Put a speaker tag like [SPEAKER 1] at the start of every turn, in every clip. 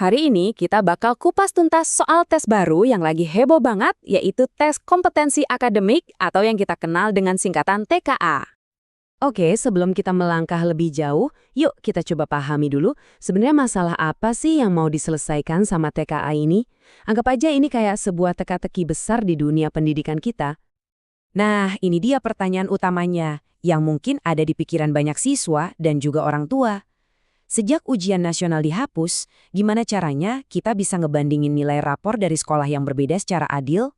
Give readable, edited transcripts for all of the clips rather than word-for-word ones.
[SPEAKER 1] Hari ini kita bakal kupas tuntas soal tes baru yang lagi heboh banget, yaitu tes kompetensi akademik atau yang kita kenal dengan singkatan TKA. Oke, sebelum kita melangkah lebih jauh, yuk kita coba pahami dulu sebenarnya masalah apa sih yang mau diselesaikan sama TKA ini. Anggap aja ini kayak sebuah teka-teki besar di dunia pendidikan kita. Nah, ini dia pertanyaan utamanya, yang mungkin ada di pikiran banyak siswa dan juga orang tua. Sejak ujian nasional dihapus, gimana caranya kita bisa ngebandingin nilai rapor dari sekolah yang berbeda secara adil?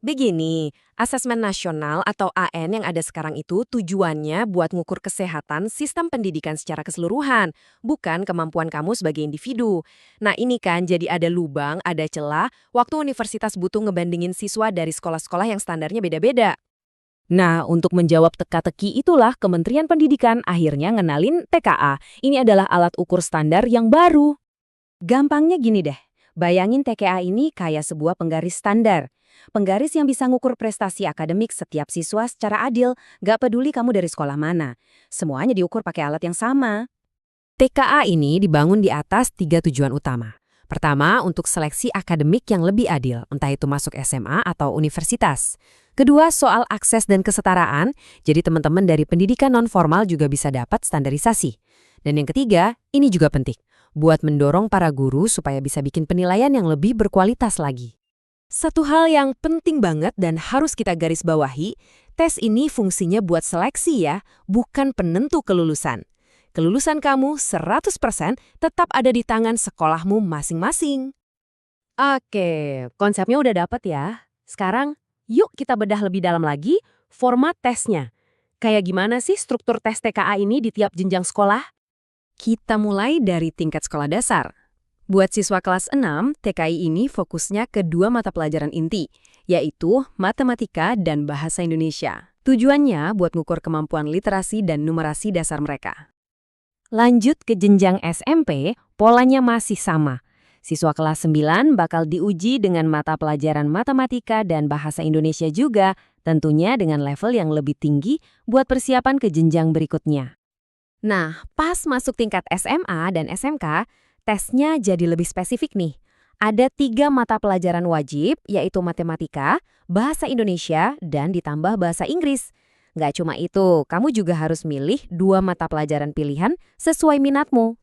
[SPEAKER 1] Begini, asesmen nasional atau AN yang ada sekarang itu tujuannya buat ngukur kesehatan sistem pendidikan secara keseluruhan, bukan kemampuan kamu sebagai individu. Nah ini kan jadi ada lubang, ada celah, waktu universitas butuh ngebandingin siswa dari sekolah-sekolah yang standarnya beda-beda. Nah, untuk menjawab teka-teki itulah Kementerian Pendidikan akhirnya ngenalin TKA. Ini adalah alat ukur standar yang baru. Gampangnya gini deh, bayangin TKA ini kayak sebuah penggaris standar. Penggaris yang bisa ngukur prestasi akademik setiap siswa secara adil, gak peduli kamu dari sekolah mana. Semuanya diukur pakai alat yang sama. TKA ini dibangun di atas 3 tujuan utama. Pertama, untuk seleksi akademik yang lebih adil, entah itu masuk SMA atau universitas. Kedua, soal akses dan kesetaraan, jadi teman-teman dari pendidikan non-formal juga bisa dapat standarisasi. Dan yang ketiga, ini juga penting, buat mendorong para guru supaya bisa bikin penilaian yang lebih berkualitas lagi. Satu hal yang penting banget dan harus kita garis bawahi, tes ini fungsinya buat seleksi ya, bukan penentu kelulusan. Kelulusan kamu 100% tetap ada di tangan sekolahmu masing-masing. Oke, konsepnya udah dapet ya. Sekarang, yuk kita bedah lebih dalam lagi format tesnya. Kayak gimana sih struktur tes TKA ini di tiap jenjang sekolah? Kita mulai dari tingkat sekolah dasar. Buat siswa kelas 6, TKI ini fokusnya ke 2 mata pelajaran inti, yaitu matematika dan bahasa Indonesia. Tujuannya buat ngukur kemampuan literasi dan numerasi dasar mereka. Lanjut ke jenjang SMP, polanya masih sama. Siswa kelas 9 bakal diuji dengan mata pelajaran matematika dan bahasa Indonesia juga, tentunya dengan level yang lebih tinggi buat persiapan ke jenjang berikutnya. Nah, pas masuk tingkat SMA dan SMK, tesnya jadi lebih spesifik nih. Ada 3 mata pelajaran wajib, yaitu matematika, bahasa Indonesia, dan ditambah bahasa Inggris. Nggak cuma itu, kamu juga harus milih 2 mata pelajaran pilihan sesuai minatmu.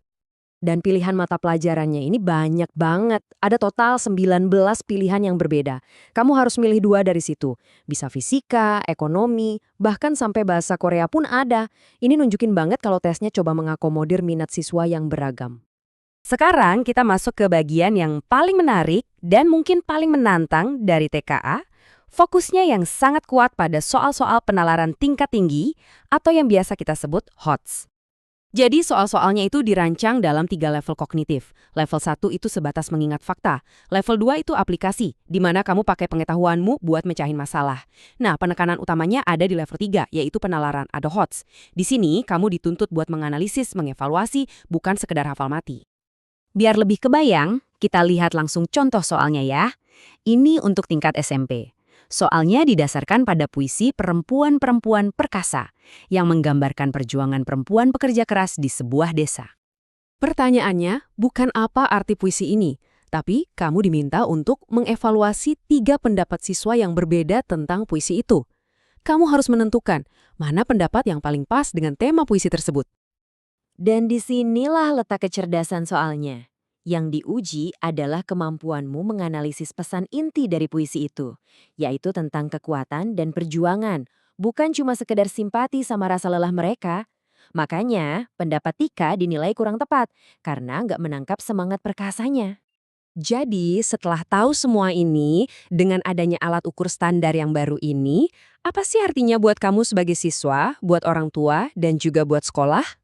[SPEAKER 1] Dan pilihan mata pelajarannya ini banyak banget. Ada total 19 pilihan yang berbeda. Kamu harus milih 2 dari situ. Bisa fisika, ekonomi, bahkan sampai bahasa Korea pun ada. Ini nunjukin banget kalau tesnya coba mengakomodir minat siswa yang beragam. Sekarang kita masuk ke bagian yang paling menarik dan mungkin paling menantang dari TKA. Fokusnya yang sangat kuat pada soal-soal penalaran tingkat tinggi atau yang biasa kita sebut HOTS. Jadi soal-soalnya itu dirancang dalam 3 level kognitif. Level 1 itu sebatas mengingat fakta. Level 2 itu aplikasi, di mana kamu pakai pengetahuanmu buat mecahin masalah. Nah, penekanan utamanya ada di level 3, yaitu penalaran atau HOTS. Di sini, kamu dituntut buat menganalisis, mengevaluasi, bukan sekedar hafal mati. Biar lebih kebayang, kita lihat langsung contoh soalnya ya. Ini untuk tingkat SMP. Soalnya didasarkan pada puisi Perempuan-Perempuan Perkasa yang menggambarkan perjuangan perempuan pekerja keras di sebuah desa. Pertanyaannya, bukan apa arti puisi ini, tapi kamu diminta untuk mengevaluasi 3 pendapat siswa yang berbeda tentang puisi itu. Kamu harus menentukan mana pendapat yang paling pas dengan tema puisi tersebut. Dan disinilah letak kecerdasan soalnya. Yang diuji adalah kemampuanmu menganalisis pesan inti dari puisi itu, yaitu tentang kekuatan dan perjuangan, bukan cuma sekedar simpati sama rasa lelah mereka. Makanya, pendapat Tika dinilai kurang tepat, karena nggak menangkap semangat perkasanya. Jadi, setelah tahu semua ini, dengan adanya alat ukur standar yang baru ini, apa sih artinya buat kamu sebagai siswa, buat orang tua, dan juga buat sekolah?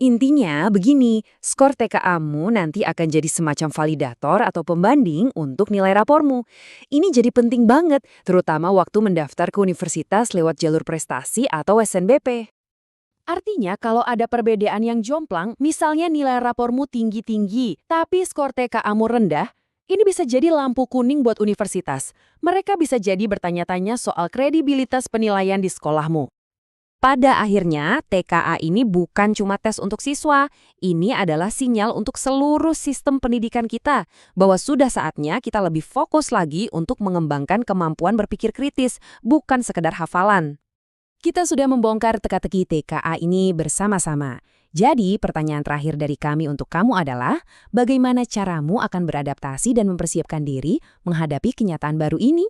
[SPEAKER 1] Intinya begini, skor TKA-mu nanti akan jadi semacam validator atau pembanding untuk nilai rapormu. Ini jadi penting banget, terutama waktu mendaftar ke universitas lewat jalur prestasi atau SNBP. Artinya kalau ada perbedaan yang jomplang, misalnya nilai rapormu tinggi-tinggi, tapi skor TKA-mu rendah, ini bisa jadi lampu kuning buat universitas. Mereka bisa jadi bertanya-tanya soal kredibilitas penilaian di sekolahmu. Pada akhirnya, TKA ini bukan cuma tes untuk siswa, ini adalah sinyal untuk seluruh sistem pendidikan kita, bahwa sudah saatnya kita lebih fokus lagi untuk mengembangkan kemampuan berpikir kritis, bukan sekedar hafalan. Kita sudah membongkar teka-teki TKA ini bersama-sama. Jadi, pertanyaan terakhir dari kami untuk kamu adalah, bagaimana caramu akan beradaptasi dan mempersiapkan diri menghadapi kenyataan baru ini?